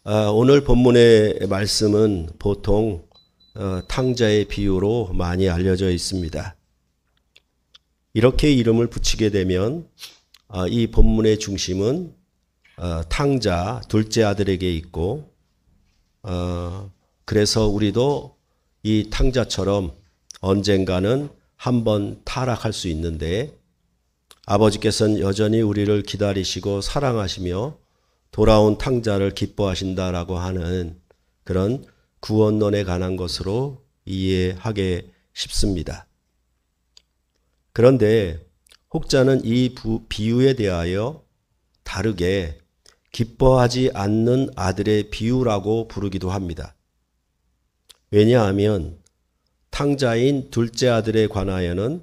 오늘 본문의 말씀은 보통 탕자의 비유로 많이 알려져 있습니다. 이렇게 이름을 붙이게 되면 이 본문의 중심은 탕자 둘째 아들에게 있고, 그래서 우리도 이 탕자처럼 언젠가는 한번 타락할 수 있는데, 아버지께서는 여전히 우리를 기다리시고 사랑하시며 돌아온 탕자를 기뻐하신다라고 하는 그런 구원론에 관한 것으로 이해하게 싶습니다. 그런데 혹자는 이 비유에 대하여 다르게 기뻐하지 않는 아들의 비유라고 부르기도 합니다. 왜냐하면 탕자인 둘째 아들에 관하여는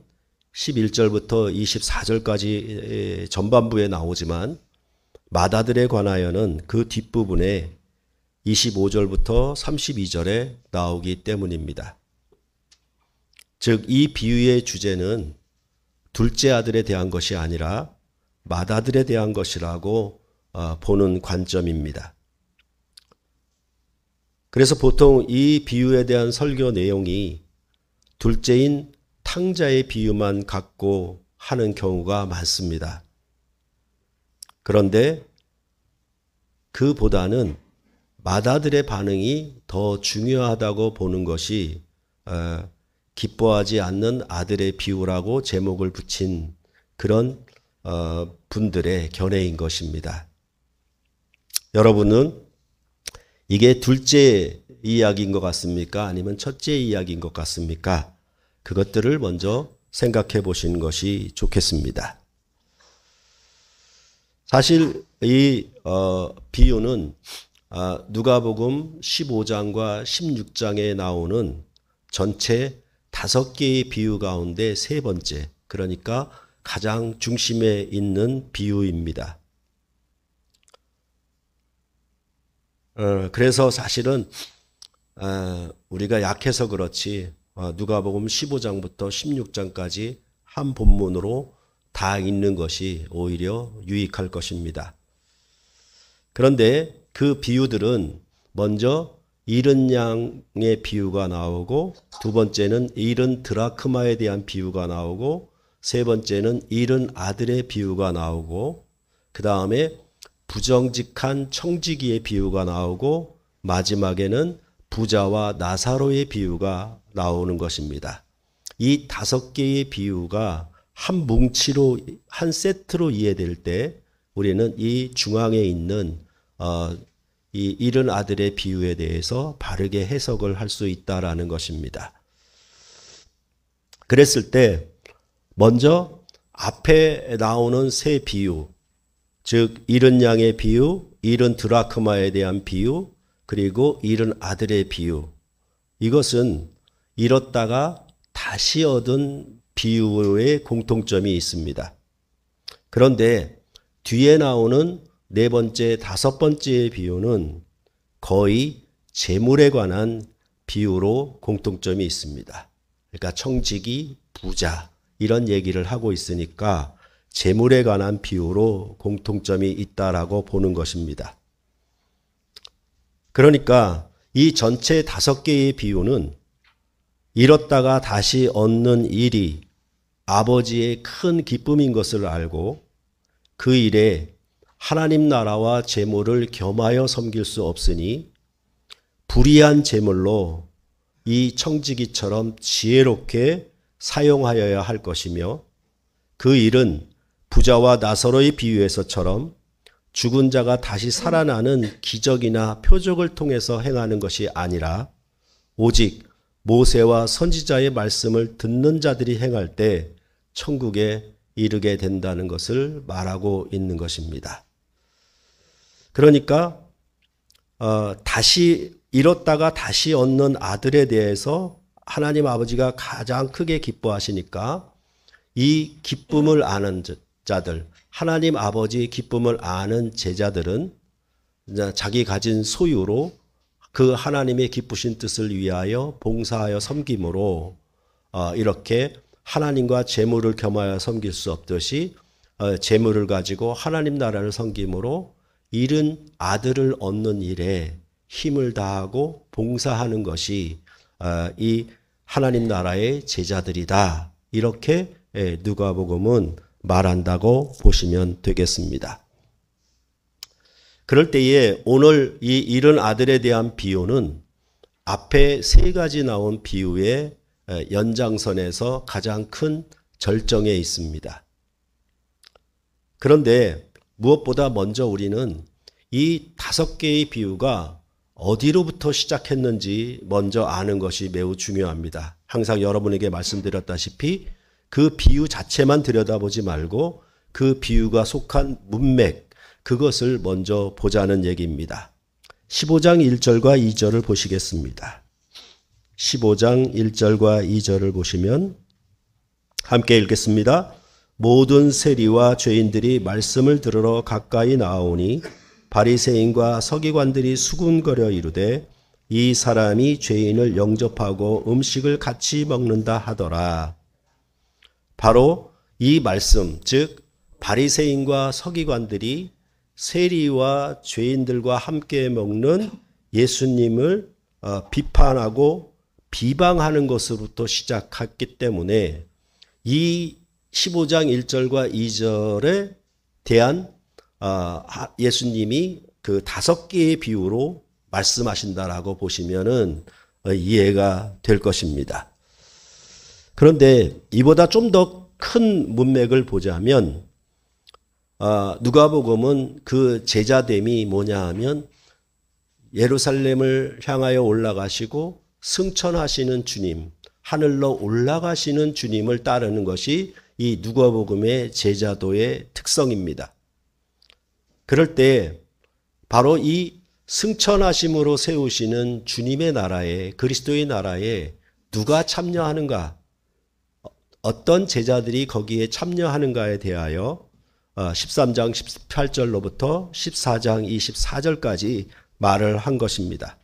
11절부터 24절까지 전반부에 나오지만 맏아들에 관하여는 그 뒷부분에 25절부터 32절에 나오기 때문입니다. 즉, 이 비유의 주제는 둘째 아들에 대한 것이 아니라 맏아들에 대한 것이라고 보는 관점입니다. 그래서 보통 이 비유에 대한 설교 내용이 둘째인 탕자의 비유만 갖고 하는 경우가 많습니다. 그런데 그보다는 맏아들의 반응이 더 중요하다고 보는 것이 기뻐하지 않는 아들의 비유라고 제목을 붙인 그런 분들의 견해인 것입니다. 여러분은 이게 둘째 이야기인 것 같습니까? 아니면 첫째 이야기인 것 같습니까? 그것들을 먼저 생각해 보시는 것이 좋겠습니다. 사실 이 비유는 누가복음 15장과 16장에 나오는 전체 5개의 비유 가운데 세 번째, 그러니까 가장 중심에 있는 비유입니다. 그래서 사실은 우리가 약해서 그렇지 누가복음 15장부터 16장까지 한 본문으로 다 읽는 것이 오히려 유익할 것입니다. 그런데 그 비유들은 먼저 잃은 양의 비유가 나오고, 두 번째는 잃은 드라크마에 대한 비유가 나오고, 세 번째는 잃은 아들의 비유가 나오고, 그 다음에 부정직한 청지기의 비유가 나오고, 마지막에는 부자와 나사로의 비유가 나오는 것입니다. 이 5개의 비유가 한 뭉치로, 한 세트로 이해될 때 우리는 이 중앙에 있는 이 잃은 아들의 비유에 대해서 바르게 해석을 할 수 있다라는 것입니다. 그랬을 때 먼저 앞에 나오는 세 비유, 즉 잃은 양의 비유, 잃은 드라크마에 대한 비유, 그리고 잃은 아들의 비유, 이것은 잃었다가 다시 얻은 비유의 공통점이 있습니다. 그런데 뒤에 나오는 네 번째, 5번째의 비유는 거의 재물에 관한 비유로 공통점이 있습니다. 그러니까 청지기, 부자 이런 얘기를 하고 있으니까 재물에 관한 비유로 공통점이 있다라고 보는 것입니다. 그러니까 이 전체 5개의 비유는 잃었다가 다시 얻는 일이 아버지의 큰 기쁨인 것을 알고, 그 일에 하나님 나라와 재물을 겸하여 섬길 수 없으니 불의한 재물로 이 청지기처럼 지혜롭게 사용하여야 할 것이며, 그 일은 부자와 나사로의 비유에서처럼 죽은 자가 다시 살아나는 기적이나 표적을 통해서 행하는 것이 아니라 오직 모세와 선지자의 말씀을 듣는 자들이 행할 때 천국에 이르게 된다는 것을 말하고 있는 것입니다. 그러니까 다시 잃었다가 다시 얻는 아들에 대해서 하나님 아버지가 가장 크게 기뻐하시니까 이 기쁨을 아는 자들, 하나님 아버지의 기쁨을 아는 제자들은 자기 가진 소유로 그 하나님의 기쁘신 뜻을 위하여 봉사하여 섬김으로 이렇게 하나님과 재물을 겸하여 섬길 수 없듯이 재물을 가지고 하나님 나라를 섬김으로 잃은 아들을 얻는 일에 힘을 다하고 봉사하는 것이 이 하나님 나라의 제자들이다. 이렇게 누가복음은 말한다고 보시면 되겠습니다. 그럴 때에 오늘 이 잃은 아들에 대한 비유는 앞에 세 가지 나온 비유의 연장선에서 가장 큰 절정에 있습니다. 그런데 무엇보다 먼저 우리는 이 5개의 비유가 어디로부터 시작했는지 먼저 아는 것이 매우 중요합니다. 항상 여러분에게 말씀드렸다시피 그 비유 자체만 들여다보지 말고 그 비유가 속한 문맥, 그것을 먼저 보자는 얘기입니다. 15장 1절과 2절을 보시겠습니다. 15장 1절과 2절을 보시면 함께 읽겠습니다. 모든 세리와 죄인들이 말씀을 들으러 가까이 나아오니 바리새인과 서기관들이 수군거려 이르되 이 사람이 죄인을 영접하고 음식을 같이 먹는다 하더라. 바로 이 말씀, 즉 바리새인과 서기관들이 세리와 죄인들과 함께 먹는 예수님을 비판하고 비방하는 것으로부터 시작했기 때문에 이 15장 1절과 2절에 대한 예수님이 그 5개의 비유로 말씀하신다라고 보시면은 이해가 될 것입니다. 그런데 이보다 좀 더 큰 문맥을 보자면 누가복음은 그 제자됨이 뭐냐 하면 예루살렘을 향하여 올라가시고 승천하시는 주님, 하늘로 올라가시는 주님을 따르는 것이 이 누가복음의 제자도의 특성입니다. 그럴 때 바로 이 승천하심으로 세우시는 주님의 나라에, 그리스도의 나라에 누가 참여하는가, 어떤 제자들이 거기에 참여하는가에 대하여 13장 18절로부터 14장 24절까지 말을 한 것입니다.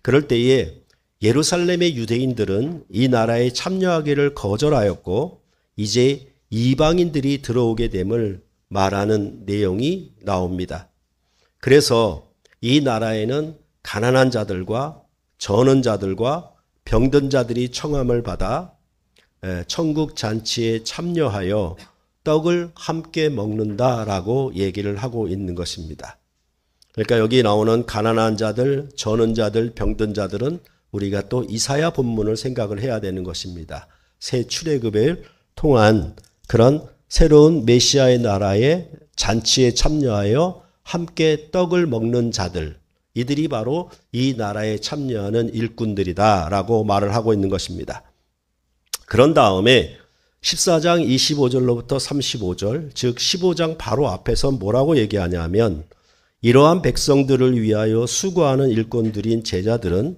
그럴 때에 예루살렘의 유대인들은 이 나라에 참여하기를 거절하였고 이제 이방인들이 들어오게 됨을 말하는 내용이 나옵니다. 그래서 이 나라에는 가난한 자들과 저는 자들과 병든 자들이 청함을 받아 천국 잔치에 참여하여 떡을 함께 먹는다라고 얘기를 하고 있는 것입니다. 그러니까 여기 나오는 가난한 자들, 저는 자들, 병든 자들은 우리가 또 이사야 본문을 생각을 해야 되는 것입니다. 새 출애굽을 통한 그런 새로운 메시아의 나라의 잔치에 참여하여 함께 떡을 먹는 자들, 이들이 바로 이 나라에 참여하는 일꾼들이다라고 말을 하고 있는 것입니다. 그런 다음에 14장 25절로부터 35절, 즉 15장 바로 앞에서 뭐라고 얘기하냐면 이러한 백성들을 위하여 수고하는 일꾼들인 제자들은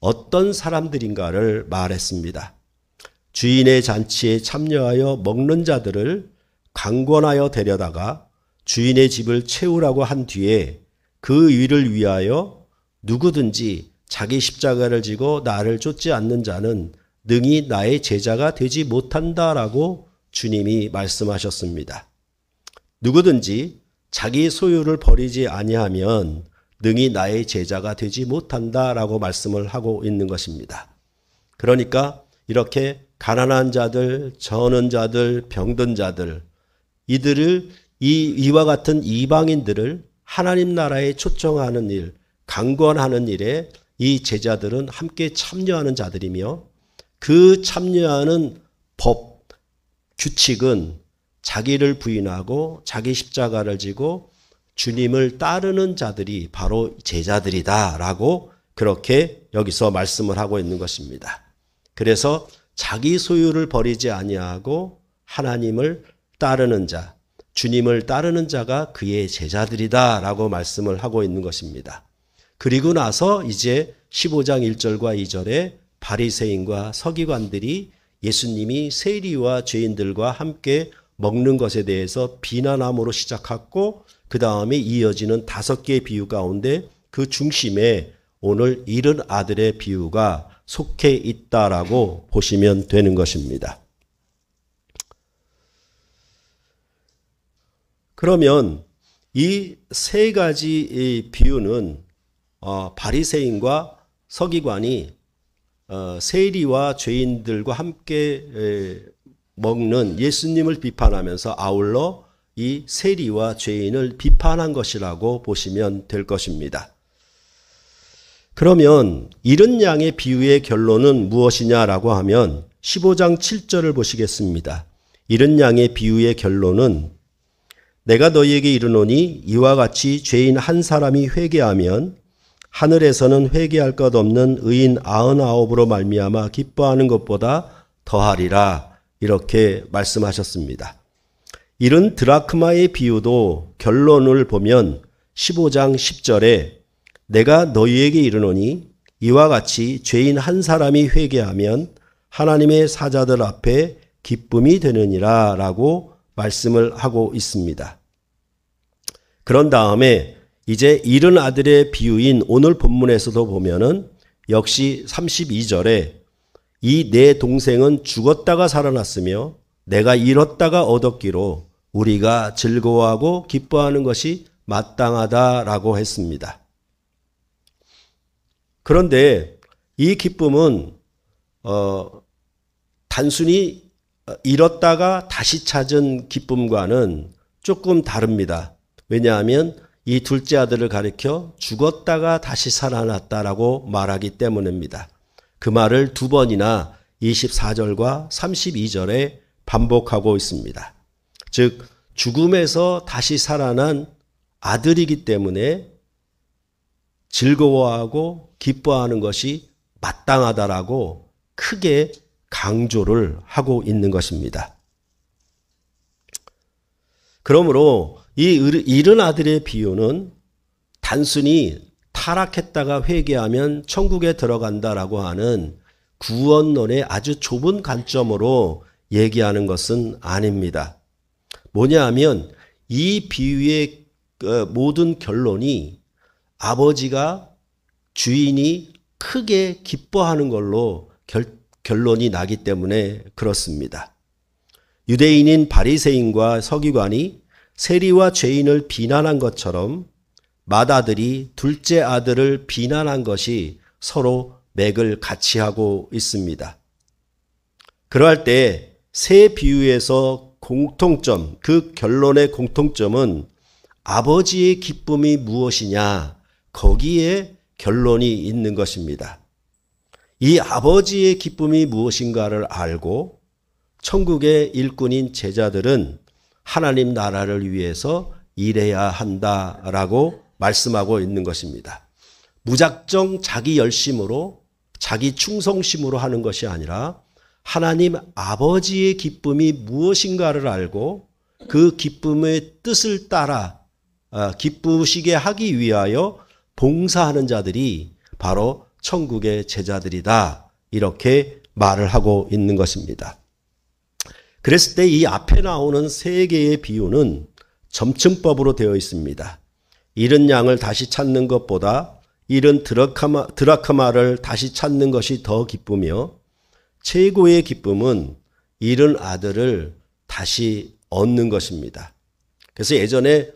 어떤 사람들인가를 말했습니다. 주인의 잔치에 참여하여 먹는 자들을 강권하여 데려다가 주인의 집을 채우라고 한 뒤에 그 일을 위하여 누구든지 자기 십자가를 지고 나를 쫓지 않는 자는 능히 나의 제자가 되지 못한다라고 주님이 말씀하셨습니다. 누구든지 자기 소유를 버리지 아니하면 능히 나의 제자가 되지 못한다라고 말씀을 하고 있는 것입니다. 그러니까 이렇게 가난한 자들, 저는 자들, 병든 자들, 이들을 이와 같은 이방인들을 하나님 나라에 초청하는 일, 강권하는 일에 이 제자들은 함께 참여하는 자들이며 그 참여하는 법, 규칙은 자기를 부인하고 자기 십자가를 지고 주님을 따르는 자들이 바로 제자들이다라고 그렇게 여기서 말씀을 하고 있는 것입니다. 그래서 자기 소유를 버리지 아니하고 하나님을 따르는 자, 주님을 따르는 자가 그의 제자들이다라고 말씀을 하고 있는 것입니다. 그리고 나서 이제 15장 1절과 2절에 바리새인과 서기관들이 예수님이 세리와 죄인들과 함께 먹는 것에 대해서 비난함으로 시작했고 그 다음에 이어지는 5개의 비유 가운데 그 중심에 오늘 잃은 아들의 비유가 속해 있다라고 보시면 되는 것입니다. 그러면 이 세 가지 이 비유는 바리새인과 서기관이 세리와 죄인들과 함께 먹는 예수님을 비판하면서 아울러 이 세리와 죄인을 비판한 것이라고 보시면 될 것입니다. 그러면 이른 양의 비유의 결론은 무엇이냐라고 하면 15장 7절을 보시겠습니다. 이른 양의 비유의 결론은 내가 너희에게 이르노니 이와 같이 죄인 한 사람이 회개하면 하늘에서는 회개할 것 없는 의인 99으로 말미암아 기뻐하는 것보다 더하리라. 이렇게 말씀하셨습니다. 이른 드라크마의 비유도 결론을 보면 15장 10절에 내가 너희에게 이르노니 이와 같이 죄인 한 사람이 회개하면 하나님의 사자들 앞에 기쁨이 되느니라 라고 말씀을 하고 있습니다. 그런 다음에 이제 이른 아들의 비유인 오늘 본문에서도 보면은 역시 32절에 이 내 동생은 죽었다가 살아났으며 내가 잃었다가 얻었기로 우리가 즐거워하고 기뻐하는 것이 마땅하다라고 했습니다. 그런데 이 기쁨은 단순히 잃었다가 다시 찾은 기쁨과는 조금 다릅니다. 왜냐하면 이 둘째 아들을 가리켜 죽었다가 다시 살아났다라고 말하기 때문입니다. 그 말을 두 번이나 24절과 32절에 반복하고 있습니다. 즉 죽음에서 다시 살아난 아들이기 때문에 즐거워하고 기뻐하는 것이 마땅하다라고 크게 강조를 하고 있는 것입니다. 그러므로 이 잃은 아들의 비유는 단순히 타락했다가 회개하면 천국에 들어간다라고 하는 구원론의 아주 좁은 관점으로 얘기하는 것은 아닙니다. 뭐냐 하면 이 비유의 모든 결론이 아버지가 주인이 크게 기뻐하는 걸로 결론이 나기 때문에 그렇습니다. 유대인인 바리새인과 서기관이 세리와 죄인을 비난한 것처럼 맏아들이 둘째 아들을 비난한 것이 서로 맥을 같이 하고 있습니다. 그러할 때 세 비유에서 공통점, 그 결론의 공통점은 아버지의 기쁨이 무엇이냐, 거기에 결론이 있는 것입니다. 이 아버지의 기쁨이 무엇인가를 알고 천국의 일꾼인 제자들은 하나님 나라를 위해서 일해야 한다라고 말씀하고 있는 것입니다. 무작정 자기 열심으로 자기 충성심으로 하는 것이 아니라 하나님 아버지의 기쁨이 무엇인가를 알고 그 기쁨의 뜻을 따라 기쁘시게 하기 위하여 봉사하는 자들이 바로 천국의 제자들이다. 이렇게 말을 하고 있는 것입니다. 그랬을 때 이 앞에 나오는 세 개의 비유는 점층법으로 되어 있습니다. 잃은 양을 다시 찾는 것보다 잃은 드라크마를 다시 찾는 것이 더 기쁘며 최고의 기쁨은 잃은 아들을 다시 얻는 것입니다. 그래서 예전에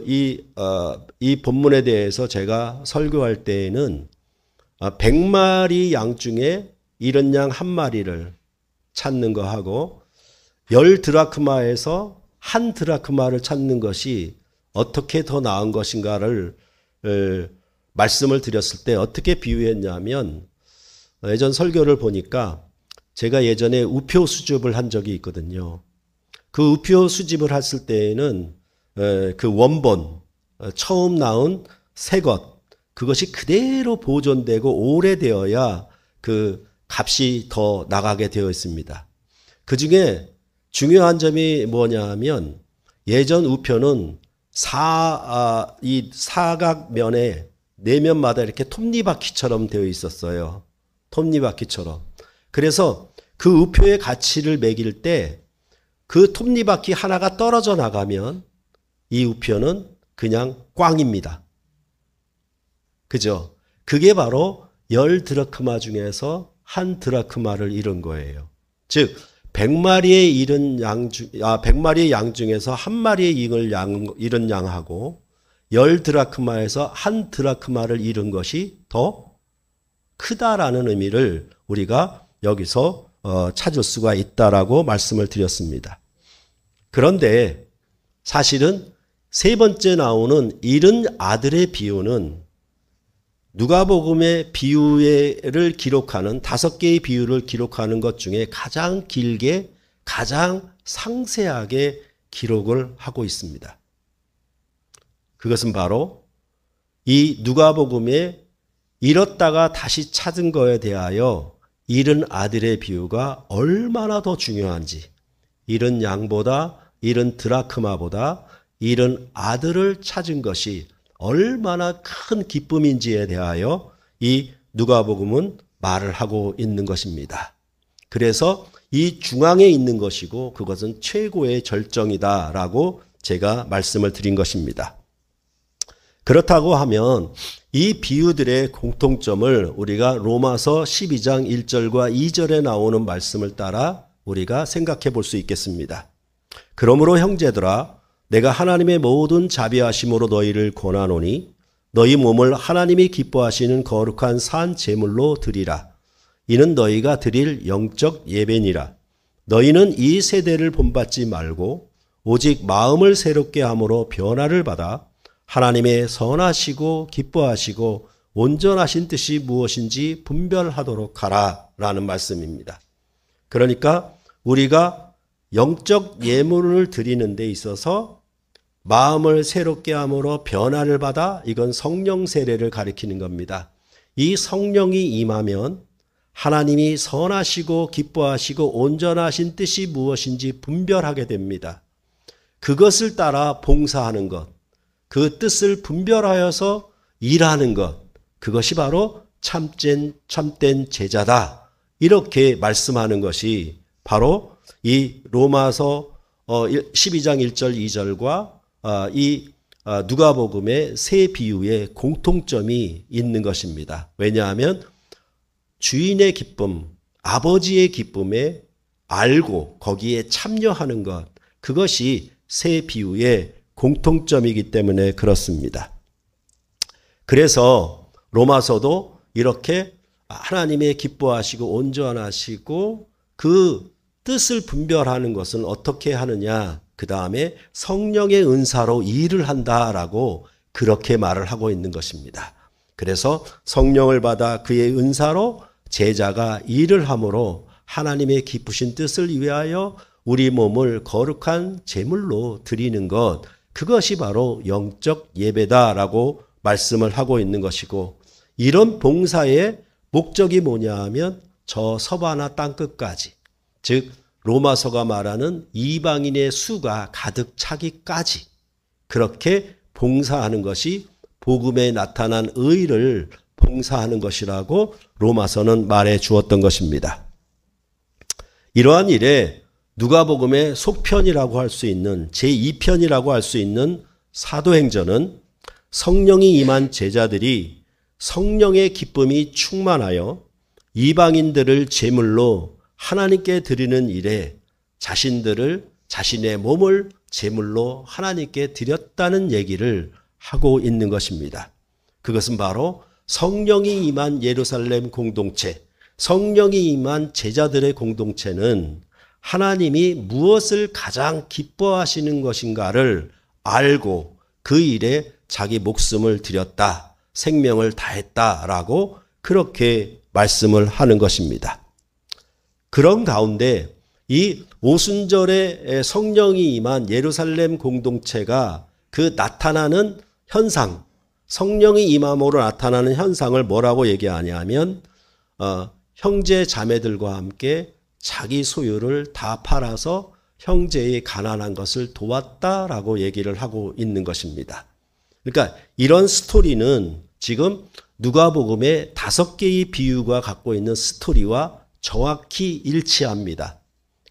이 본문에 대해서 제가 설교할 때에는 100마리 양 중에 잃은 양 한 마리를 찾는 거하고 10드라크마에서 한 드라크마를 찾는 것이 어떻게 더 나은 것인가를 말씀을 드렸을 때 어떻게 비유했냐면 예전 설교를 보니까 제가 예전에 우표 수집을 한 적이 있거든요. 그 우표 수집을 했을 때에는 그 원본 처음 나온 새 것 그것이 그대로 보존되고 오래되어야 그 값이 더 나가게 되어 있습니다. 그 중에 중요한 점이 뭐냐 하면 예전 우표는 이 사각면에 내면마다 이렇게 톱니바퀴처럼 되어 있었어요. 톱니바퀴처럼. 그래서 그 우표의 가치를 매길 때 그 톱니바퀴 하나가 떨어져 나가면 이 우표는 그냥 꽝입니다. 그죠? 그게 바로 10드라크마 중에서 한 드라크마를 잃은 거예요. 즉 100마리의 양 중에서 한 마리의 잃은 양하고 10드라크마에서 1드라크마를 잃은 것이 더 크다라는 의미를 우리가 여기서 찾을 수가 있다라고 말씀을 드렸습니다. 그런데 사실은 세 번째 나오는 잃은 아들의 비유는 누가복음의 비유를 기록하는 5개의 비유를 기록하는 것 중에 가장 길게 가장 상세하게 기록을 하고 있습니다. 그것은 바로 이 누가복음에 잃었다가 다시 찾은 것에 대하여 잃은 아들의 비유가 얼마나 더 중요한지, 잃은 양보다, 잃은 드라크마보다 잃은 아들을 찾은 것이 얼마나 큰 기쁨인지에 대하여 이 누가복음은 말을 하고 있는 것입니다. 그래서 이 중앙에 있는 것이고 그것은 최고의 절정이다라고 제가 말씀을 드린 것입니다. 그렇다고 하면 이 비유들의 공통점을 우리가 로마서 12장 1절과 2절에 나오는 말씀을 따라 우리가 생각해 볼 수 있겠습니다. 그러므로 형제들아, 내가 하나님의 모든 자비하심으로 너희를 권하노니 너희 몸을 하나님이 기뻐하시는 거룩한 산 제물로 드리라. 이는 너희가 드릴 영적 예배니라. 너희는 이 세대를 본받지 말고 오직 마음을 새롭게 함으로 변화를 받아 하나님의 선하시고 기뻐하시고 온전하신 뜻이 무엇인지 분별하도록 하라 라는 말씀입니다. 그러니까 우리가 영적 예물을 드리는 데 있어서 마음을 새롭게 함으로 변화를 받아, 이건 성령 세례를 가리키는 겁니다. 이 성령이 임하면 하나님이 선하시고 기뻐하시고 온전하신 뜻이 무엇인지 분별하게 됩니다. 그것을 따라 봉사하는 것, 그 뜻을 분별하여서 일하는 것, 그것이 바로 참된 제자다. 이렇게 말씀하는 것이 바로 이 로마서 12장 1절 2절과 이 누가복음의 세 비유에 공통점이 있는 것입니다. 왜냐하면 주인의 기쁨, 아버지의 기쁨에 알고 거기에 참여하는 것, 그것이 세 비유의 공통점이기 때문에 그렇습니다. 그래서 로마서도 이렇게 하나님의 기뻐하시고 온전하시고 그 뜻을 분별하는 것은 어떻게 하느냐, 그 다음에 성령의 은사로 일을 한다라고 그렇게 말을 하고 있는 것입니다. 그래서 성령을 받아 그의 은사로 제자가 일을 함으로 하나님의 기쁘신 뜻을 위하여 우리 몸을 거룩한 제물로 드리는 것, 그것이 바로 영적 예배다라고 말씀을 하고 있는 것이고, 이런 봉사의 목적이 뭐냐 하면 저 서바나 땅끝까지, 즉 로마서가 말하는 이방인의 수가 가득 차기까지 그렇게 봉사하는 것이 복음에 나타난 의를 봉사하는 것이라고 로마서는 말해 주었던 것입니다. 이러한 일에 누가복음의 속편이라고 할 수 있는 제2편이라고 할 수 있는 사도행전은 성령이 임한 제자들이 성령의 기쁨이 충만하여 이방인들을 제물로 하나님께 드리는 일에 자신의 몸을 제물로 하나님께 드렸다는 얘기를 하고 있는 것입니다. 그것은 바로 성령이 임한 예루살렘 공동체, 성령이 임한 제자들의 공동체는 하나님이 무엇을 가장 기뻐하시는 것인가를 알고 그 일에 자기 목숨을 드렸다, 생명을 다했다라고 그렇게 말씀을 하는 것입니다. 그런 가운데 이 오순절에 성령이 임한 예루살렘 공동체가 그 나타나는 현상, 성령이 임함으로 나타나는 현상을 뭐라고 얘기하냐면 형제 자매들과 함께 자기 소유를 다 팔아서 형제의 가난한 것을 도왔다라고 얘기를 하고 있는 것입니다. 그러니까 이런 스토리는 지금 누가복음의 5개의 비유가 갖고 있는 스토리와 정확히 일치합니다.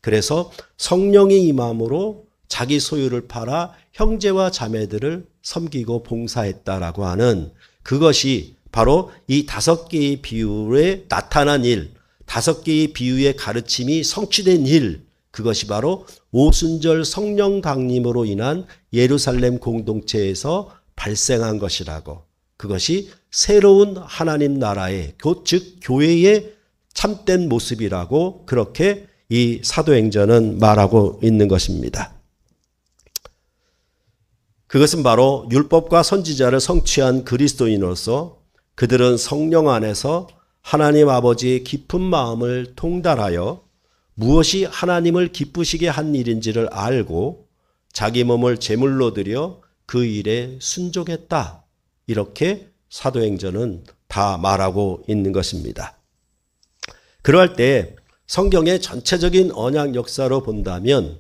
그래서 성령이 임함으로 자기 소유를 팔아 형제와 자매들을 섬기고 봉사했다라고 하는 그것이 바로 이 5개의 비유에 나타난 일, 5개의 비유의 가르침이 성취된 일, 그것이 바로 오순절 성령 강림으로 인한 예루살렘 공동체에서 발생한 것이라고. 그것이 새로운 하나님 나라의 즉 교회의 참된 모습이라고 그렇게 이 사도행전은 말하고 있는 것입니다. 그것은 바로 율법과 선지자를 성취한 그리스도인으로서 그들은 성령 안에서 하나님 아버지의 깊은 마음을 통달하여 무엇이 하나님을 기쁘시게 한 일인지를 알고 자기 몸을 제물로 드려 그 일에 순종했다. 이렇게 사도행전은 다 말하고 있는 것입니다. 그러할 때 성경의 전체적인 언약 역사로 본다면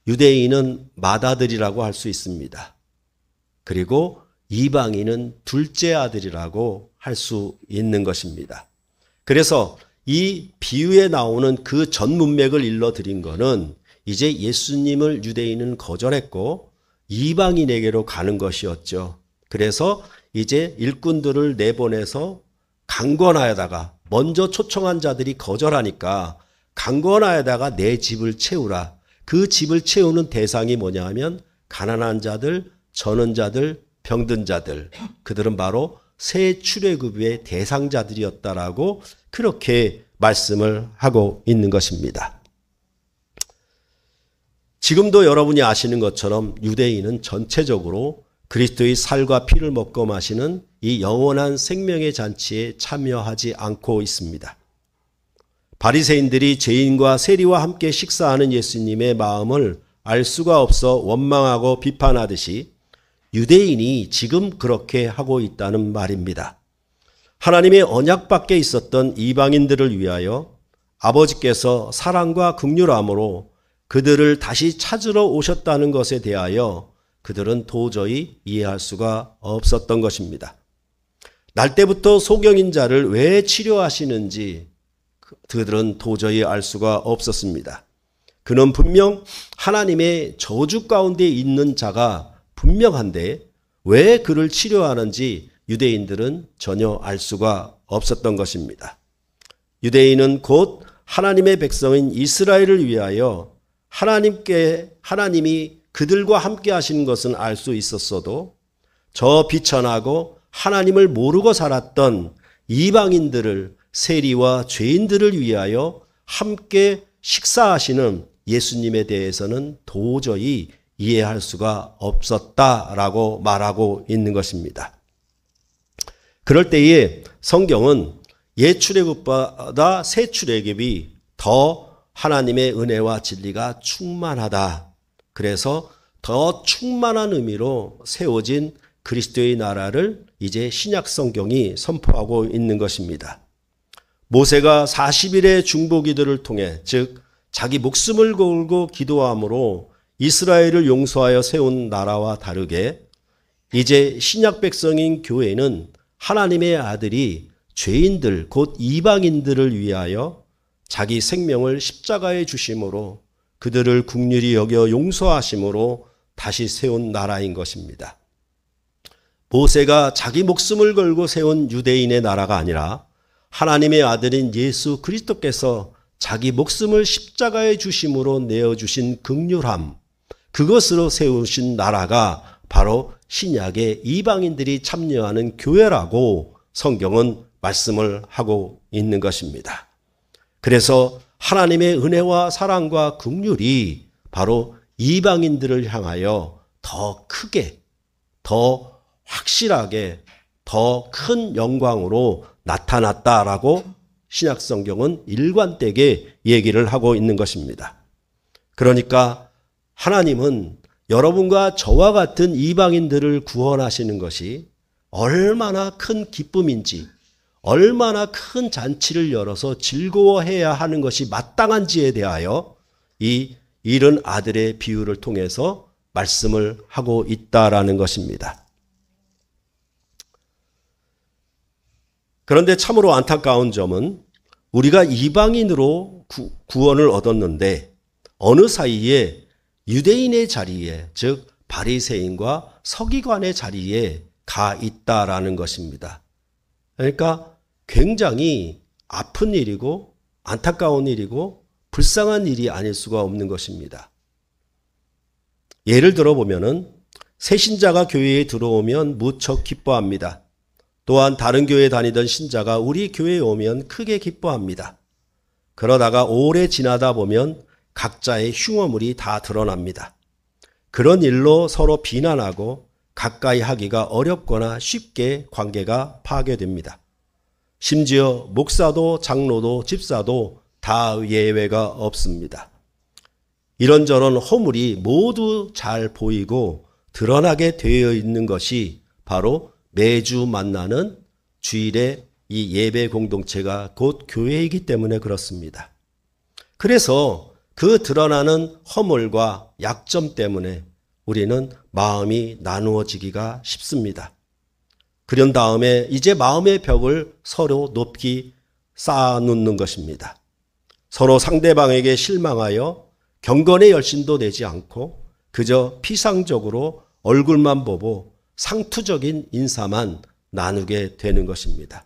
유대인은 맏아들이라고 할 수 있습니다. 그리고 이방인은 둘째 아들이라고 할 수 있는 것입니다. 그래서 이 비유에 나오는 그 전 문맥을 일러드린 것은 이제 예수님을 유대인은 거절했고 이방인에게로 가는 것이었죠. 그래서 이제 일꾼들을 내보내서 강권하여다가 먼저 초청한 자들이 거절하니까 강권하여다가 내 집을 채우라. 그 집을 채우는 대상이 뭐냐 하면 가난한 자들, 저는 자들, 병든 자들. 그들은 바로 새 출애굽의 대상자들이었다라고 그렇게 말씀을 하고 있는 것입니다. 지금도 여러분이 아시는 것처럼 유대인은 전체적으로 그리스도의 살과 피를 먹고 마시는 이 영원한 생명의 잔치에 참여하지 않고 있습니다. 바리새인들이 죄인과 세리와 함께 식사하는 예수님의 마음을 알 수가 없어 원망하고 비판하듯이 유대인이 지금 그렇게 하고 있다는 말입니다. 하나님의 언약 밖에 있었던 이방인들을 위하여 아버지께서 사랑과 긍휼함으로 그들을 다시 찾으러 오셨다는 것에 대하여 그들은 도저히 이해할 수가 없었던 것입니다. 날 때부터 소경인 자를 왜 치료하시는지 그들은 도저히 알 수가 없었습니다. 그는 분명 하나님의 저주 가운데 있는 자가 분명한데 왜 그를 치료하는지 유대인들은 전혀 알 수가 없었던 것입니다. 유대인은 곧 하나님의 백성인 이스라엘을 위하여 하나님이 그들과 함께 하시는 것은 알 수 있었어도 저 비천하고 하나님을 모르고 살았던 이방인들을 세리와 죄인들을 위하여 함께 식사하시는 예수님에 대해서는 도저히 이해할 수가 없었다라고 말하고 있는 것입니다. 그럴 때에 성경은 옛 출애굽보다 새 출애굽이 더 하나님의 은혜와 진리가 충만하다. 그래서 더 충만한 의미로 세워진 그리스도의 나라를 이제 신약 성경이 선포하고 있는 것입니다. 모세가 40일의 중보기도를 통해 즉 자기 목숨을 걸고 기도함으로 이스라엘을 용서하여 세운 나라와 다르게 이제 신약 백성인 교회는 하나님의 아들이 죄인들 곧 이방인들을 위하여 자기 생명을 십자가에 주심으로 그들을 긍휼히 여겨 용서하심으로 다시 세운 나라인 것입니다. 모세가 자기 목숨을 걸고 세운 유대인의 나라가 아니라 하나님의 아들인 예수 그리스도께서 자기 목숨을 십자가에 주심으로 내어주신 긍휼함, 그것으로 세우신 나라가 바로 신약의 이방인들이 참여하는 교회라고 성경은 말씀을 하고 있는 것입니다. 그래서 하나님의 은혜와 사랑과 긍휼이 바로 이방인들을 향하여 더 크게, 더 확실하게, 더 큰 영광으로 나타났다라고 신약 성경은 일관되게 얘기를 하고 있는 것입니다. 그러니까 하나님은 여러분과 저와 같은 이방인들을 구원하시는 것이 얼마나 큰 기쁨인지, 얼마나 큰 잔치를 열어서 즐거워해야 하는 것이 마땅한지에 대하여 이 잃은 아들의 비유를 통해서 말씀을 하고 있다라는 것입니다. 그런데 참으로 안타까운 점은 우리가 이방인으로 구원을 얻었는데 어느 사이에 유대인의 자리에 즉 바리새인과 서기관의 자리에 가 있다라는 것입니다. 그러니까 굉장히 아픈 일이고 안타까운 일이고 불쌍한 일이 아닐 수가 없는 것입니다. 예를 들어 보면은 새 신자가 교회에 들어오면 무척 기뻐합니다. 또한 다른 교회에 다니던 신자가 우리 교회에 오면 크게 기뻐합니다. 그러다가 오래 지나다 보면 각자의 흉어물이 다 드러납니다. 그런 일로 서로 비난하고 가까이 하기가 어렵거나 쉽게 관계가 파괴됩니다. 심지어 목사도 장로도 집사도 다 예외가 없습니다. 이런저런 허물이 모두 잘 보이고 드러나게 되어 있는 것이 바로 매주 만나는 주일의 이 예배 공동체가 곧 교회이기 때문에 그렇습니다. 그래서 그 드러나는 허물과 약점 때문에 우리는 마음이 나누어지기가 쉽습니다. 그런 다음에 이제 마음의 벽을 서로 높이 쌓아놓는 것입니다. 서로 상대방에게 실망하여 경건의 열심도 내지 않고 그저 피상적으로 얼굴만 보고 상투적인 인사만 나누게 되는 것입니다.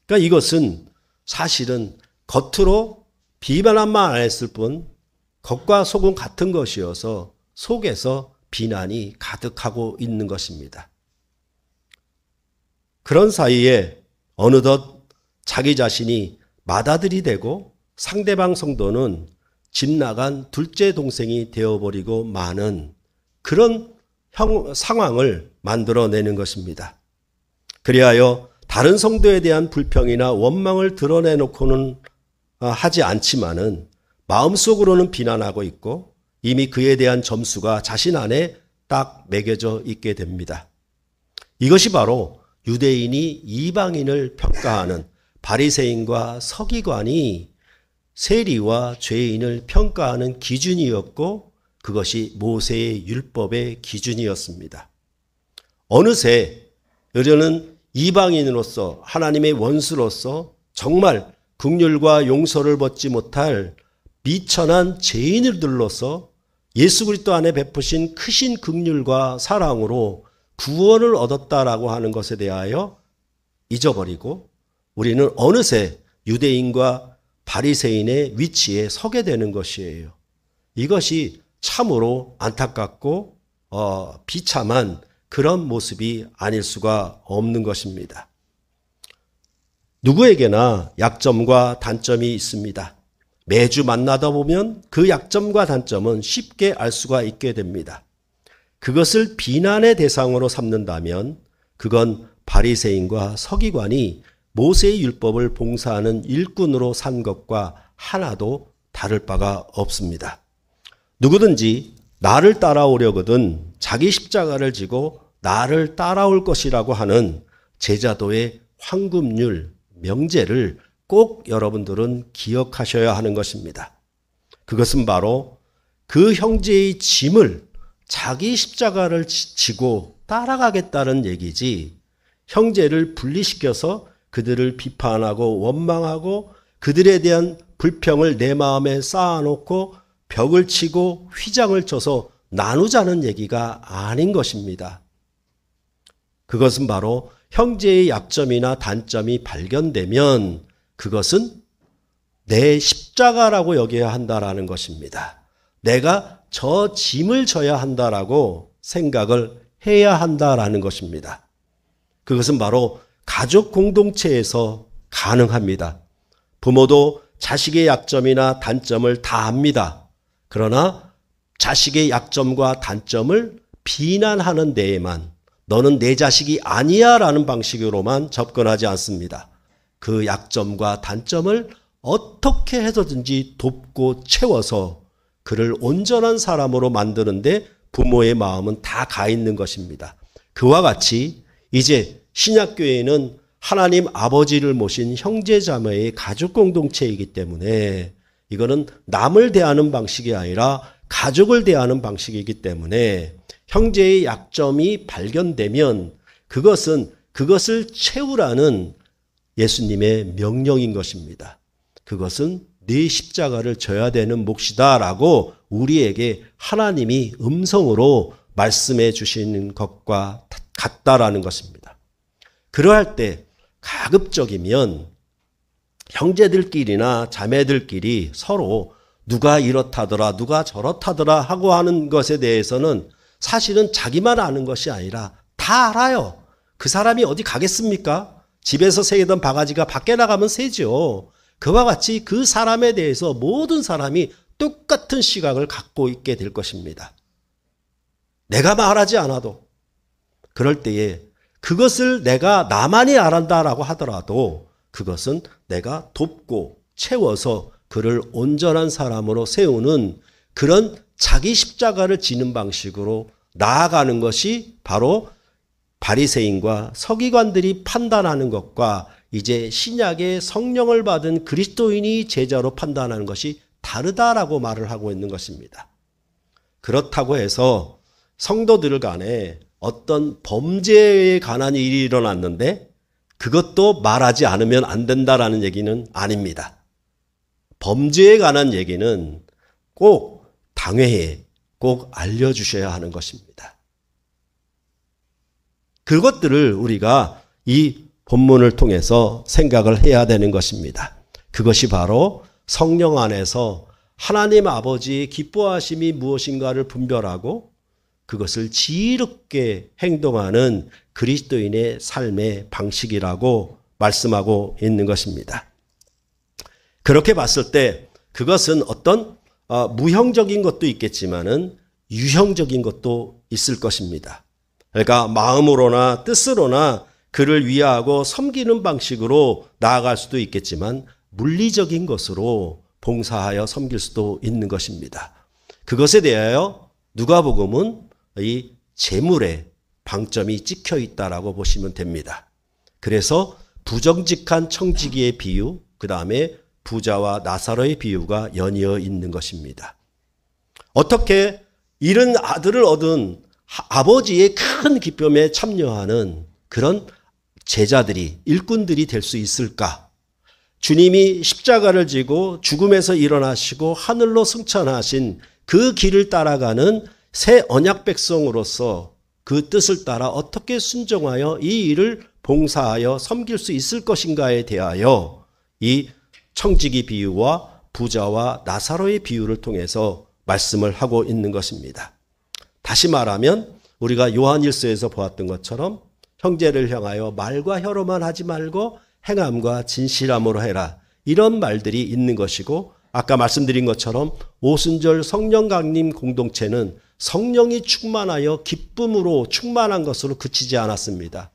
그러니까 이것은 사실은 겉으로 비난만 안 했을 뿐 겉과 속은 같은 것이어서 속에서 비난이 가득하고 있는 것입니다. 그런 사이에 어느덧 자기 자신이 맏아들이 되고 상대방 성도는 집 나간 둘째 동생이 되어버리고 마는 그런 상황을 만들어내는 것입니다. 그리하여 다른 성도에 대한 불평이나 원망을 드러내놓고는 하지 않지만은 마음속으로는 비난하고 있고 이미 그에 대한 점수가 자신 안에 딱 매겨져 있게 됩니다. 이것이 바로 유대인이 이방인을 평가하는 바리새인과 서기관이 세리와 죄인을 평가하는 기준이었고 그것이 모세의 율법의 기준이었습니다. 어느새 여전은 이방인으로서 하나님의 원수로서 정말 긍휼과 용서를 받지 못할 미천한 죄인들로서 예수 그리스도 안에 베푸신 크신 긍휼과 사랑으로 구원을 얻었다라고 하는 것에 대하여 잊어버리고 우리는 어느새 유대인과 바리새인의 위치에 서게 되는 것이에요. 이것이 참으로 안타깝고 비참한 그런 모습이 아닐 수가 없는 것입니다. 누구에게나 약점과 단점이 있습니다. 매주 만나다 보면 그 약점과 단점은 쉽게 알 수가 있게 됩니다. 그것을 비난의 대상으로 삼는다면 그건 바리새인과 서기관이 모세의 율법을 봉사하는 일꾼으로 산 것과 하나도 다를 바가 없습니다. 누구든지 나를 따라오려거든 자기 십자가를 지고 나를 따라올 것이라고 하는 제자도의 황금률 명제를 꼭 여러분들은 기억하셔야 하는 것입니다. 그것은 바로 그 형제의 짐을 자기 십자가를 지고 따라가겠다는 얘기지 형제를 분리시켜서 그들을 비판하고 원망하고 그들에 대한 불평을 내 마음에 쌓아놓고 벽을 치고 휘장을 쳐서 나누자는 얘기가 아닌 것입니다. 그것은 바로 형제의 약점이나 단점이 발견되면 그것은 내 십자가라고 여겨야 한다라는 것입니다. 내가 저 짐을 져야 한다라고 생각을 해야 한다라는 것입니다. 그것은 바로 가족 공동체에서 가능합니다. 부모도 자식의 약점이나 단점을 다 압니다. 그러나 자식의 약점과 단점을 비난하는 데에만 너는 내 자식이 아니야 라는 방식으로만 접근하지 않습니다. 그 약점과 단점을 어떻게 해서든지 돕고 채워서 그를 온전한 사람으로 만드는데 부모의 마음은 다 가 있는 것입니다. 그와 같이 이제 신약교회는 하나님 아버지를 모신 형제자매의 가족 공동체이기 때문에 이거는 남을 대하는 방식이 아니라 가족을 대하는 방식이기 때문에 형제의 약점이 발견되면 그것을 채우라는 예수님의 명령인 것입니다. 그것은 네 십자가를 져야 되는 몫이다라고 우리에게 하나님이 음성으로 말씀해 주시는 것과 같다라는 것입니다. 그러할 때 가급적이면 형제들끼리나 자매들끼리 서로 누가 이렇다더라, 누가 저렇다더라 하고 하는 것에 대해서는 사실은 자기만 아는 것이 아니라 다 알아요. 그 사람이 어디 가겠습니까? 집에서 새던 바가지가 밖에 나가면 새죠. 그와 같이 그 사람에 대해서 모든 사람이 똑같은 시각을 갖고 있게 될 것입니다. 내가 말하지 않아도 그럴 때에 그것을 내가 나만이 알았다라고 하더라도 그것은 내가 돕고 채워서 그를 온전한 사람으로 세우는 그런 자기 십자가를 지는 방식으로 나아가는 것이 바로 바리새인과 서기관들이 판단하는 것과 이제 신약의 성령을 받은 그리스도인이 제자로 판단하는 것이 다르다라고 말을 하고 있는 것입니다. 그렇다고 해서 성도들 간에 어떤 범죄에 관한 일이 일어났는데 그것도 말하지 않으면 안 된다라는 얘기는 아닙니다. 범죄에 관한 얘기는 꼭 당회에 꼭 알려주셔야 하는 것입니다. 그것들을 우리가 이 본문을 통해서 생각을 해야 되는 것입니다. 그것이 바로 성령 안에서 하나님 아버지의 기뻐하심이 무엇인가를 분별하고 그것을 지혜롭게 행동하는 그리스도인의 삶의 방식이라고 말씀하고 있는 것입니다. 그렇게 봤을 때 그것은 어떤 무형적인 것도 있겠지만은 유형적인 것도 있을 것입니다. 그러니까 마음으로나 뜻으로나 그를 위하고 섬기는 방식으로 나아갈 수도 있겠지만 물리적인 것으로 봉사하여 섬길 수도 있는 것입니다. 그것에 대하여 누가복음은 이 재물에 방점이 찍혀 있다라고 보시면 됩니다. 그래서 부정직한 청지기의 비유, 그 다음에 부자와 나사로의 비유가 연이어 있는 것입니다. 어떻게 이런 아들을 얻은 아버지의 큰 기쁨에 참여하는 그런 제자들이, 일꾼들이 될 수 있을까? 주님이 십자가를 지고 죽음에서 일어나시고 하늘로 승천하신 그 길을 따라가는 새 언약 백성으로서 그 뜻을 따라 어떻게 순종하여 이 일을 봉사하여 섬길 수 있을 것인가에 대하여 이 청지기 비유와 부자와 나사로의 비유를 통해서 말씀을 하고 있는 것입니다. 다시 말하면 우리가 요한일서에서 보았던 것처럼 형제를 향하여 말과 혀로만 하지 말고 행함과 진실함으로 해라. 이런 말들이 있는 것이고 아까 말씀드린 것처럼 오순절 성령 강림 공동체는 성령이 충만하여 기쁨으로 충만한 것으로 그치지 않았습니다.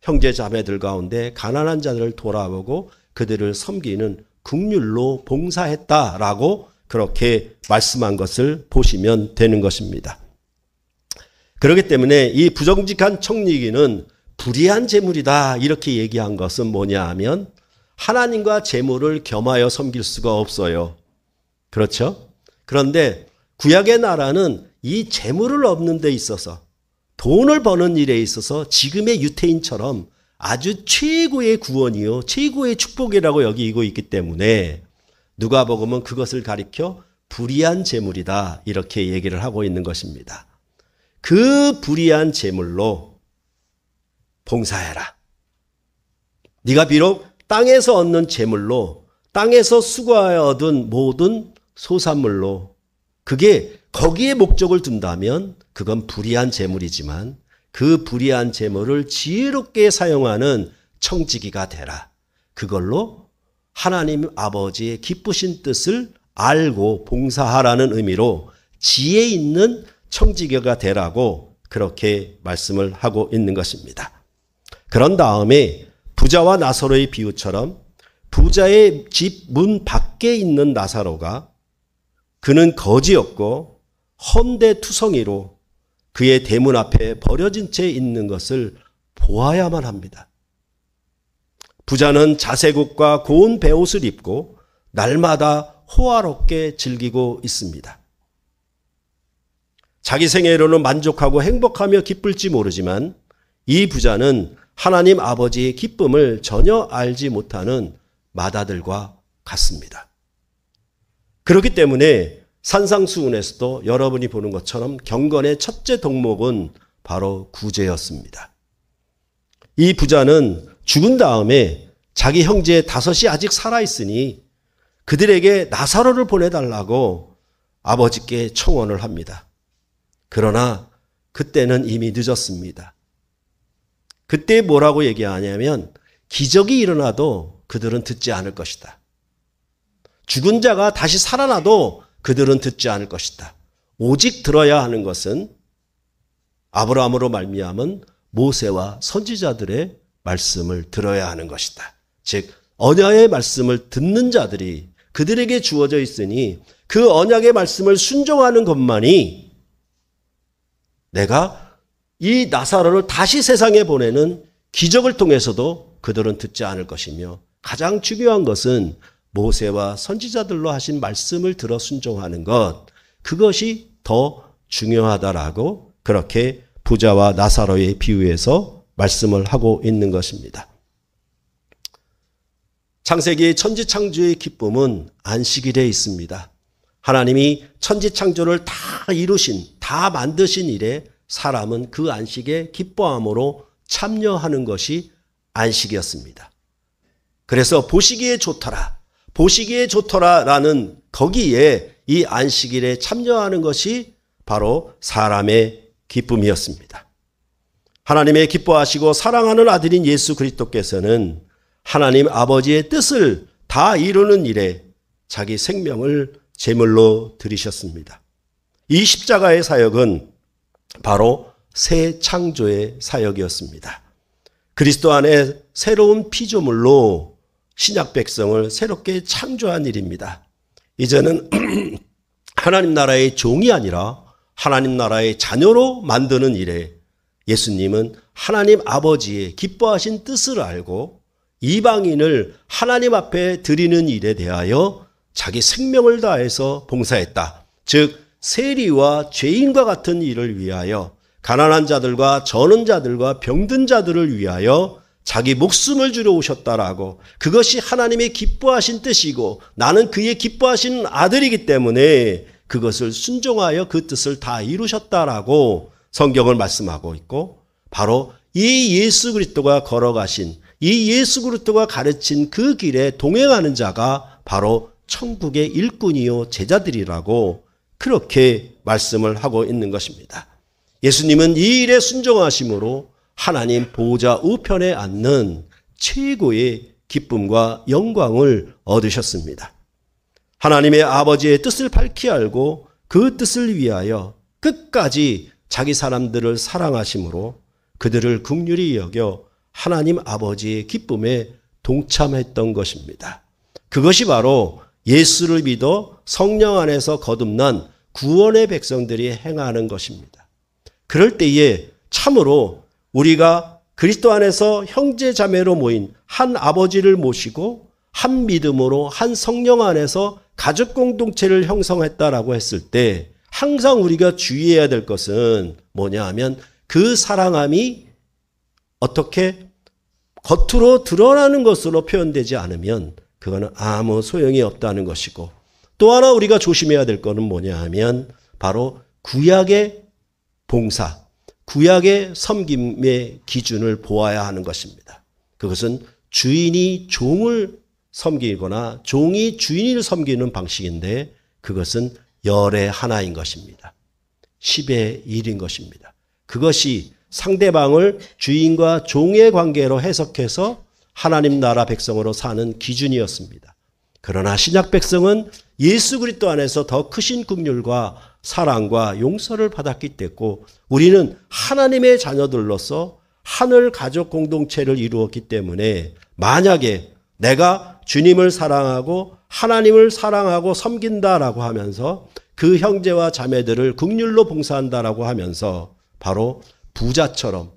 형제 자매들 가운데 가난한 자들을 돌아보고 그들을 섬기는 긍휼로 봉사했다라고 그렇게 말씀한 것을 보시면 되는 것입니다. 그렇기 때문에 이 부정직한 청지기는 불의한 재물이다 이렇게 얘기한 것은 뭐냐 하면 하나님과 재물을 겸하여 섬길 수가 없어요. 그렇죠? 그런데 구약의 나라는 이 재물을 얻는 데 있어서 돈을 버는 일에 있어서 지금의 유태인처럼 아주 최고의 구원이요 최고의 축복이라고 여기고 있기 때문에 누가복음은 그것을 가리켜 불의한 재물이다 이렇게 얘기를 하고 있는 것입니다. 그 불의한 재물로 봉사해라. 네가 비록 땅에서 얻는 재물로 땅에서 수고하여 얻은 모든 소산물로 그게 거기에 목적을 둔다면 그건 불의한 재물이지만 그 불의한 재물을 지혜롭게 사용하는 청지기가 되라. 그걸로 하나님 아버지의 기쁘신 뜻을 알고 봉사하라는 의미로 지혜 있는 청지기가 되라고 그렇게 말씀을 하고 있는 것입니다. 그런 다음에 부자와 나사로의 비유처럼 부자의 집 문 밖에 있는 나사로가 그는 거지였고 헌대투성이로 그의 대문 앞에 버려진 채 있는 것을 보아야만 합니다. 부자는 자색옷과 고운 베옷을 입고 날마다 호화롭게 즐기고 있습니다. 자기 생애로는 만족하고 행복하며 기쁠지 모르지만 이 부자는 하나님 아버지의 기쁨을 전혀 알지 못하는 마다들과 같습니다. 그렇기 때문에 산상수훈에서도 여러분이 보는 것처럼 경건의 첫째 덕목은 바로 구제였습니다. 이 부자는 죽은 다음에 자기 형제 다섯이 아직 살아있으니 그들에게 나사로를 보내달라고 아버지께 청원을 합니다. 그러나 그때는 이미 늦었습니다. 그때 뭐라고 얘기하냐면 기적이 일어나도 그들은 듣지 않을 것이다. 죽은 자가 다시 살아나도 그들은 듣지 않을 것이다. 오직 들어야 하는 것은 아브라함으로 말미암은 모세와 선지자들의 말씀을 들어야 하는 것이다. 즉 언약의 말씀을 듣는 자들이 그들에게 주어져 있으니 그 언약의 말씀을 순종하는 것만이 내가 이 나사로를 다시 세상에 보내는 기적을 통해서도 그들은 듣지 않을 것이며, 가장 중요한 것은 모세와 선지자들로 하신 말씀을 들어 순종하는 것, 그것이 더 중요하다라고 그렇게 부자와 나사로의 비유에서 말씀을 하고 있는 것입니다. 창세기 천지창조의 기쁨은 안식일에 있습니다. 하나님이 천지창조를 다 이루신, 다 만드신 일에 사람은 그 안식에 기뻐함으로 참여하는 것이 안식이었습니다. 그래서 보시기에 좋더라, 보시기에 좋더라라는 거기에 이 안식일에 참여하는 것이 바로 사람의 기쁨이었습니다. 하나님의 기뻐하시고 사랑하는 아들인 예수 그리스도께서는 하나님 아버지의 뜻을 다 이루는 일에 자기 생명을 제물로 드리셨습니다. 이 십자가의 사역은 바로 새 창조의 사역이었습니다. 그리스도 안에 새로운 피조물로 신약 백성을 새롭게 창조한 일입니다. 이제는 하나님 나라의 종이 아니라 하나님 나라의 자녀로 만드는 일에 예수님은 하나님 아버지의 기뻐하신 뜻을 알고 이방인을 하나님 앞에 드리는 일에 대하여 자기 생명을 다해서 봉사했다. 즉 세리와 죄인과 같은 일을 위하여, 가난한 자들과 저는 자들과 병든 자들을 위하여 자기 목숨을 주러 오셨다라고, 그것이 하나님의 기뻐하신 뜻이고 나는 그의 기뻐하신 아들이기 때문에 그것을 순종하여 그 뜻을 다 이루셨다라고 성경을 말씀하고 있고, 바로 이 예수 그리스도가 걸어가신, 이 예수 그리스도가 가르친 그 길에 동행하는 자가 바로 천국의 일꾼이요 제자들이라고 그렇게 말씀을 하고 있는 것입니다. 예수님은 이 일에 순종하심으로 하나님 보좌 우편에 앉는 최고의 기쁨과 영광을 얻으셨습니다. 하나님의 아버지의 뜻을 밝히 알고 그 뜻을 위하여 끝까지 자기 사람들을 사랑하심으로 그들을 긍휼히 여겨 하나님 아버지의 기쁨에 동참했던 것입니다. 그것이 바로 예수를 믿어 성령 안에서 거듭난 구원의 백성들이 행하는 것입니다. 그럴 때에 참으로 우리가 그리스도 안에서 형제 자매로 모인 한 아버지를 모시고 한 믿음으로 한 성령 안에서 가족 공동체를 형성했다라고 했을 때 항상 우리가 주의해야 될 것은 뭐냐 하면 그 사랑함이 어떻게 겉으로 드러나는 것으로 표현되지 않으면 그거는 아무 소용이 없다는 것이고, 또 하나 우리가 조심해야 될 것은 뭐냐 하면 바로 구약의 봉사, 구약의 섬김의 기준을 보아야 하는 것입니다. 그것은 주인이 종을 섬기거나 종이 주인을 섬기는 방식인데 그것은 열의 하나인 것입니다. 10의 1인 것입니다. 그것이 상대방을 주인과 종의 관계로 해석해서 하나님 나라 백성으로 사는 기준이었습니다. 그러나 신약 백성은 예수 그리스도 안에서 더 크신 긍휼과 사랑과 용서를 받았기 때문에 우리는 하나님의 자녀들로서 하늘 가족 공동체를 이루었기 때문에 만약에 내가 주님을 사랑하고 하나님을 사랑하고 섬긴다라고 하면서 그 형제와 자매들을 긍휼로 봉사한다라고 하면서 바로 부자처럼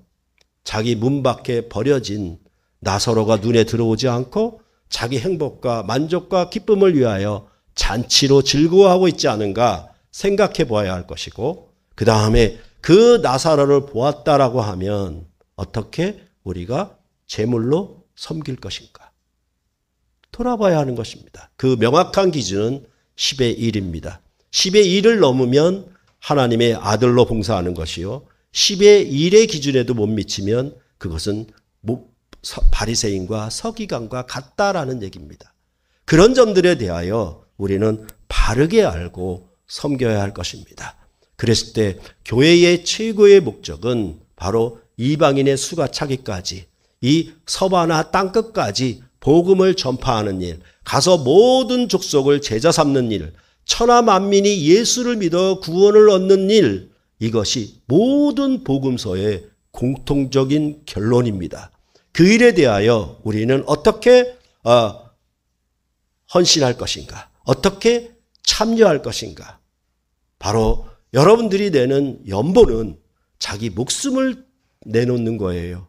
자기 문 밖에 버려진 나사로가 눈에 들어오지 않고 자기 행복과 만족과 기쁨을 위하여 잔치로 즐거워하고 있지 않은가 생각해 보아야 할 것이고, 그 다음에 그 나사로를 보았다라고 하면 어떻게 우리가 제물로 섬길 것인가 돌아봐야 하는 것입니다. 그 명확한 기준은 10의 1입니다. 10의 1을 넘으면 하나님의 아들로 봉사하는 것이요, 10의 1의 기준에도 못 미치면 그것은 바리새인과 서기관과 같다라는 얘기입니다. 그런 점들에 대하여 우리는 바르게 알고 섬겨야 할 것입니다. 그랬을 때 교회의 최고의 목적은 바로 이방인의 수가 차기까지 이 서바나 땅끝까지 복음을 전파하는 일, 가서 모든 족속을 제자 삼는 일, 천하 만민이 예수를 믿어 구원을 얻는 일, 이것이 모든 복음서의 공통적인 결론입니다. 그 일에 대하여 우리는 어떻게 헌신할 것인가? 어떻게 참여할 것인가? 바로 여러분들이 내는 연보는 자기 목숨을 내놓는 거예요.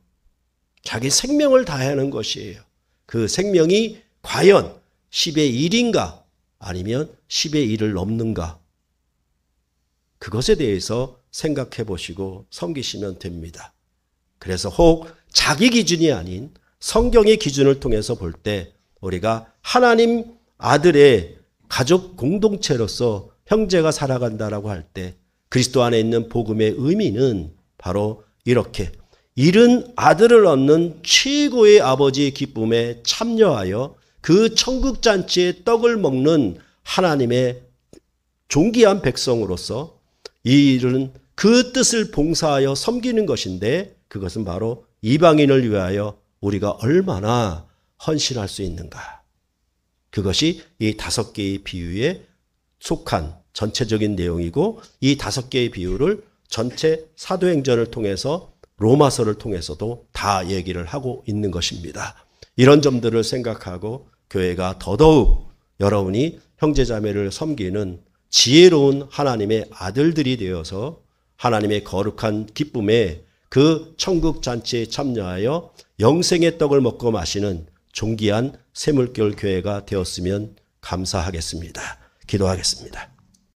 자기 생명을 다하는 것이에요. 그 생명이 과연 10의 1인가 아니면 10의 1을 넘는가? 그것에 대해서 생각해 보시고 섬기시면 됩니다. 그래서 혹 자기 기준이 아닌 성경의 기준을 통해서 볼 때 우리가 하나님 아들의 가족 공동체로서 형제가 살아간다라고 할 때 그리스도 안에 있는 복음의 의미는 바로 이렇게 잃은 아들을 얻는 최고의 아버지의 기쁨에 참여하여 그 천국잔치의 떡을 먹는 하나님의 존귀한 백성으로서 이 일은 그 뜻을 봉사하여 섬기는 것인데 그것은 바로 이방인을 위하여 우리가 얼마나 헌신할 수 있는가. 그것이 이 5개의 비유에 속한 전체적인 내용이고 이 5개의 비유를 전체 사도행전을 통해서 로마서를 통해서도 다 얘기를 하고 있는 것입니다. 이런 점들을 생각하고 교회가 더더욱 여러분이 형제자매를 섬기는 지혜로운 하나님의 아들들이 되어서 하나님의 거룩한 기쁨에 그 천국 잔치에 참여하여 영생의 떡을 먹고 마시는 존귀한 샘물결 교회가 되었으면 감사하겠습니다. 기도하겠습니다.